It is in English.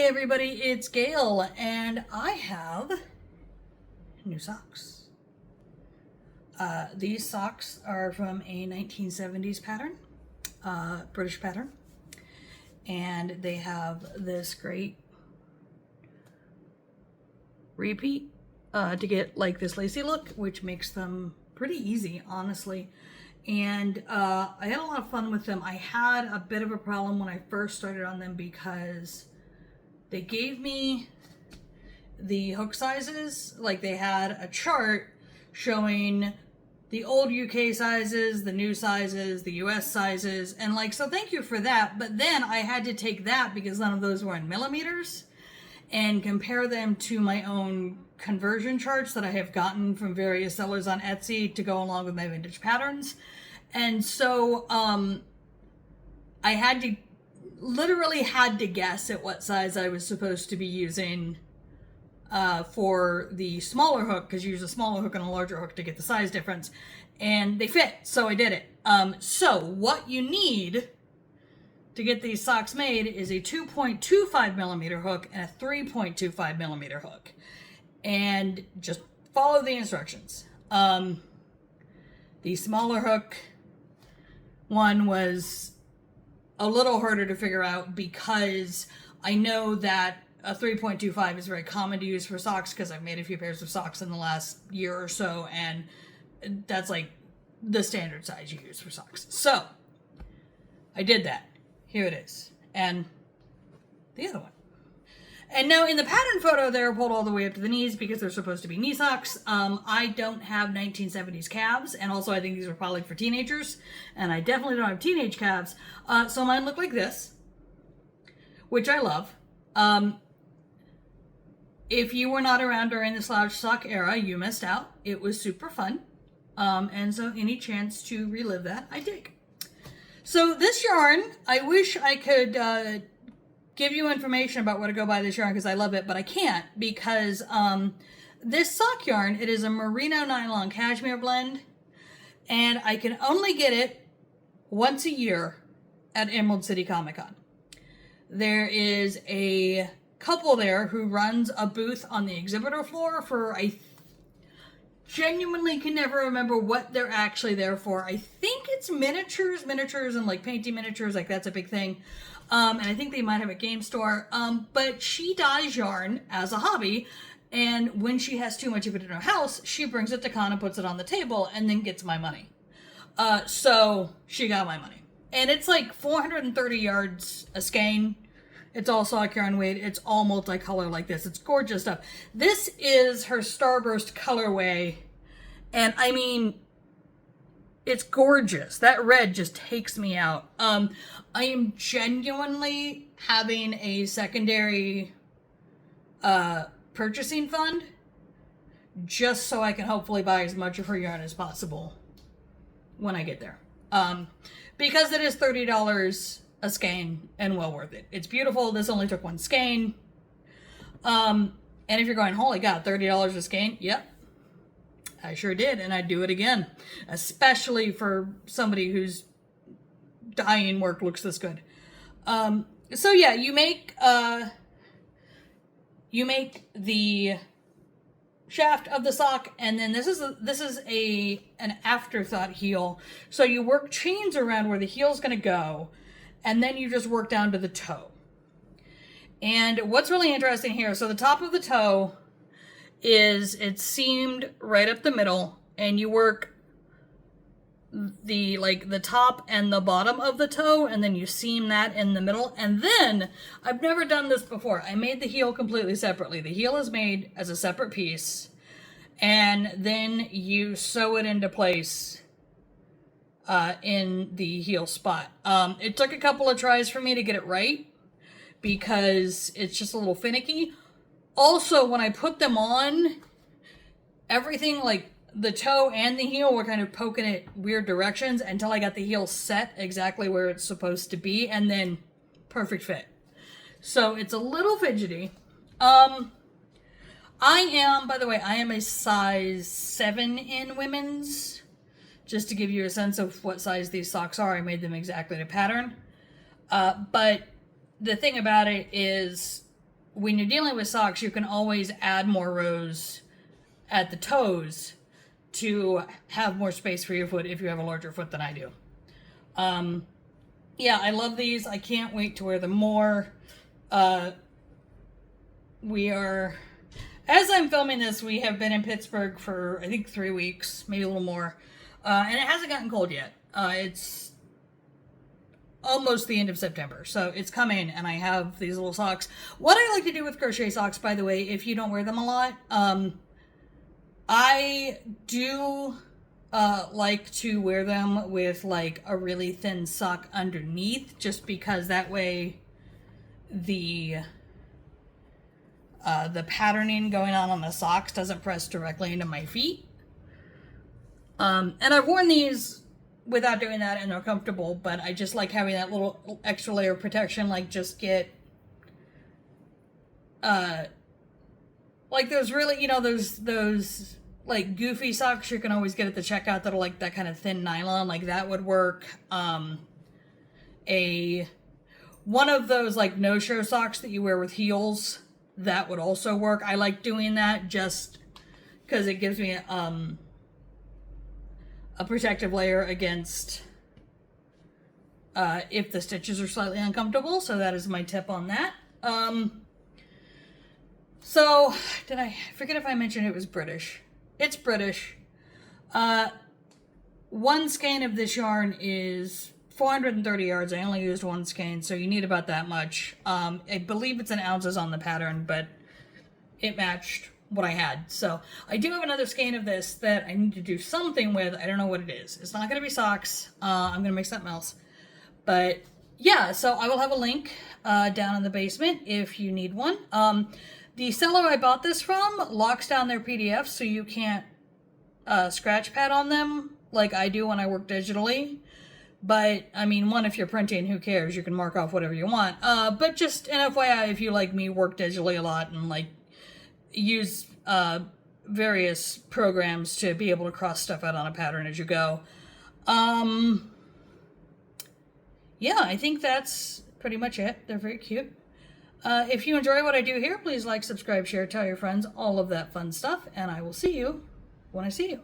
everybody, it's Gail, and I have new socks. These socks are from a 1970s pattern, British pattern, and they have this great repeat to get like this lacy look, which makes them pretty easy, honestly. And I had a lot of fun with them. I had a bit of a problem when I first started on them because they gave me the hook sizes. Like, they had a chart showing the old UK sizes, the new sizes, the US sizes, and like, so thank you for that. But then I had to take that, because none of those were in millimeters, and compare them to my own conversion charts that I have gotten from various sellers on Etsy to go along with my vintage patterns. And so I had to literally guess at what size I was supposed to be using for the smaller hook, because you use a smaller hook and a larger hook to get the size difference, and they fit, so I did it. So what you need to get these socks made is a 2.25 millimeter hook and a 3.25 millimeter hook, and just follow the instructions. The smaller hook one was a little harder to figure out, because I know that a 3.25 is very common to use for socks, because I've made a few pairs of socks in the last year or so, and that's like the standard size you use for socks. So I did that. Here it is. And the other one. And now in the pattern photo, they're pulled all the way up to the knees because they're supposed to be knee socks. I don't have 1970s calves, and also I think these are probably for teenagers, and I definitely don't have teenage calves. So mine look like this, which I love. If you were not around during the slouch sock era, you missed out. It was super fun. And so any chance to relive that, I take. So this yarn, I wish I could give you information about where to go buy this yarn, because I love it, but I can't, because this sock yarn, it is a Merino Nylon Cashmere blend, and I can only get it once a year at Emerald City Comic Con. There is a couple there who runs a booth on the exhibitor floor for, I genuinely can never remember what they're actually there for. I think it's miniatures and like painting miniatures, like that's a big thing. And I think they might have a game store. But she dyes yarn as a hobby, and when she has too much of it in her house, she brings it to con and puts it on the table and then gets my money. So she got my money. And it's like 430 yards a skein. It's all sock yarn weight. It's all multicolor like this. It's gorgeous stuff. This is her Starburst colorway. And I mean, it's gorgeous. That red just takes me out. I am genuinely having a secondary purchasing fund just so I can hopefully buy as much of her yarn as possible when I get there. Because it is $30 a skein and well worth it. It's beautiful. This only took one skein. And if you're going, holy God, $30 a skein? Yep. I sure did, and I'd do it again, especially for somebody whose dyeing work looks this good. So yeah, you make the shaft of the sock, and then this is an afterthought heel. So you work chains around where the heel's going to go, and then you just work down to the toe. And what's really interesting here, so the top of the toe is, it's seamed right up the middle, and you work the top and the bottom of the toe, and then you seam that in the middle. And then, I've never done this before, I made the heel completely separately. The heel is made as a separate piece, and then you sew it into place in the heel spot. It took a couple of tries for me to get it right, because it's just a little finicky. Also, when I put them on, everything, like the toe and the heel, were kind of poking at weird directions until I got the heel set exactly where it's supposed to be, and then perfect fit. So it's a little fidgety. I am, by the way, I am a size 7 in women's. Just to give you a sense of what size these socks are, I made them exactly to pattern. But the thing about it is, when you're dealing with socks, you can always add more rows at the toes to have more space for your foot if you have a larger foot than I do. Yeah, I love these. I can't wait to wear them more. We are, as I'm filming this, we have been in Pittsburgh for, I think, 3 weeks, maybe a little more. And it hasn't gotten cold yet. It's almost the end of September, so it's coming, and I have these little socks. What I like to do with crochet socks, by the way, if you don't wear them a lot, I do like to wear them with like a really thin sock underneath, just because that way the patterning going on the socks doesn't press directly into my feet. And I've worn these without doing that, and they're comfortable, but I just like having that little extra layer of protection. Like, just get like those really, you know, those like goofy socks you can always get at the checkout that are like that kind of thin nylon, like that would work. One of those like no-show socks that you wear with heels, that would also work. I like doing that just because it gives me a protective layer against if the stitches are slightly uncomfortable. So that is my tip on that. So did I forget if I mentioned it was British? It's British. One skein of this yarn is 430 yards. I only used one skein, so you need about that much. I believe it's in ounces on the pattern, but it matched what I had. So I do have another skein of this that I need to do something with. I don't know what it is. It's not going to be socks. I'm going to make something else. But yeah, so I will have a link down in the basement if you need one. The seller I bought this from locks down their PDFs so you can't scratch pad on them like I do when I work digitally. But, I mean, one, if you're printing, who cares? You can mark off whatever you want. But just an FYI, if you, like me, work digitally a lot and, like, use various programs to be able to cross stuff out on a pattern as you go. Yeah, I think that's pretty much it. They're very cute. If you enjoy what I do here, please like, subscribe, share, tell your friends, all of that fun stuff, and I will see you when I see you.